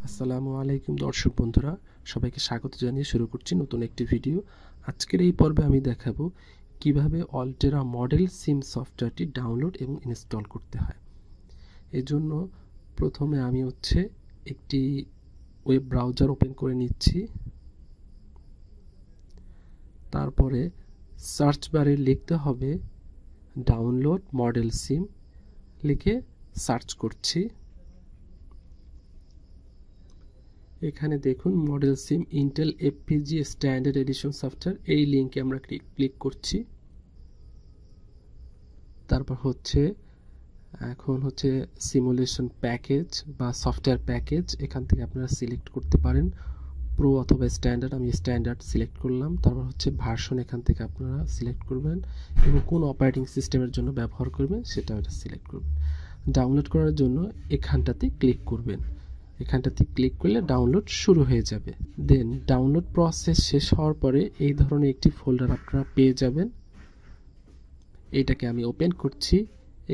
আসসালামু আলাইকুম দর্শক বন্ধুরা, সবাইকে স্বাগত জানিয়ে শুরু করছি নতুন একটি ভিডিও। আজকের এই পর্বে আমি দেখাবো কিভাবে অল্টেরা মডেল সিম সফটওয়্যারটি ডাউনলোড এবং ইনস্টল করতে হয়। এজন্য প্রথমে আমি একটি ওয়েব ব্রাউজার ওপেন করে নিচ্ছি। তারপরে সার্চ বারে লিখতে হবে ডাউনলোড মডেল সিম, লিখে সার্চ করছি। এখানে দেখুন মডেল সিম ইন্টেল এফপিজি স্ট্যান্ডার্ড এডিশন সফটওয়্যার, এই লিঙ্কে আমরা ক্লিক করছি। তারপর এখন সিমুলেশন প্যাকেজ বা সফটওয়্যার প্যাকেজ, এখান থেকে আপনারা সিলেক্ট করতে পারেন প্রো অথবা স্ট্যান্ডার্ড। আমি স্ট্যান্ডার্ড সিলেক্ট করলাম। তারপর ভার্সন, এখান থেকে আপনারা সিলেক্ট করবেন এবং কোন অপারেটিং সিস্টেমের জন্য ব্যবহার করবেন সেটা সিলেক্ট করবেন। ডাউনলোড করার জন্য এখানটাতে ক্লিক করবেন। এখানটাতে ক্লিক করলে ডাউনলোড শুরু হয়ে যাবে। দেন ডাউনলোড প্রসেস শেষ হওয়ার পরে এই ধরনের একটি ফোল্ডার আপনারা পেয়ে যাবেন। এটাকে আমি ওপেন করছি।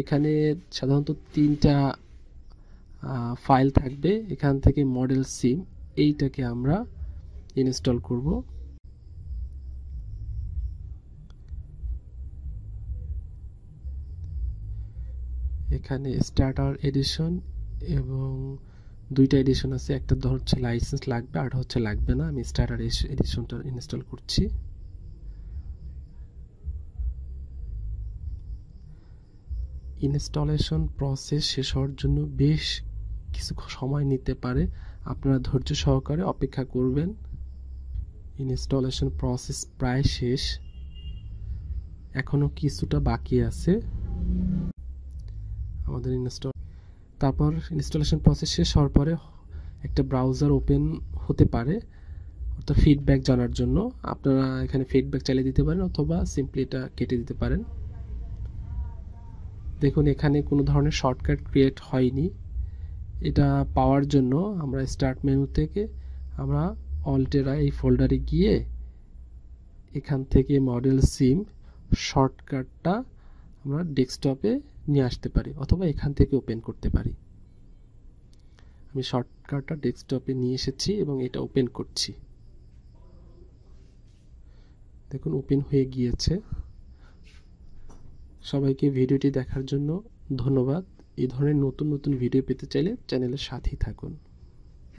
এখানে সাধারণত 3টা ফাইল থাকবে। এখান থেকে মডেল সিম এইটাকে আমরা ইনস্টল করব। এখানে স্টার্টার এডিশন এবং 2টা এডিশন আছে, একটা লাইসেন্স লাগবে আর লাগবে না। আমি স্টার্টার এডিশনটা ইনস্টল করছি। ইনস্টলেশন প্রসেস শেষ হওয়ার জন্য বেশ কিছু সময় নিতে পারে, আপনারা ধৈর্য সহকারে অপেক্ষা করবেন। ইনস্টলেশন প্রসেস প্রায় শেষ, এখনো কিছুটা বাকি আছে আমাদের তারপর ইনস্টলেশন প্রসেস শেষ হওয়ার পরে একটা ব্রাউজার ওপেন হতে পারে, অর্থাৎ ফিডব্যাক জানার জন্য। আপনারা এখানে ফিডব্যাক চালিয়ে দিতে পারেন অথবা সিম্পলি এটা কেটে দিতে পারেন। দেখুন এখানে কোনো ধরনের শর্টকাট ক্রিয়েট হয়নি। এটা পাওয়ার জন্য আমরা স্টার্ট মেনু থেকে আমরা অল্টেরা এই ফোল্ডারে গিয়ে এখান থেকে মডেল সিম শর্টকাটটা আমরা ডেস্কটপে নিয়ে আসতে পারি অথবা এখান থেকে ওপেন করতে পারি। আমি শর্টকাটটা ডেস্কটপে নিয়ে এসেছি এবং এটা ওপেন করছি। দেখুন ওপেন হয়ে গিয়েছে। সবাইকে ভিডিওটি দেখার জন্য ধন্যবাদ। এই ধরনের নতুন নতুন ভিডিও পেতে চাইলে চ্যানেলের সাথেই থাকুন।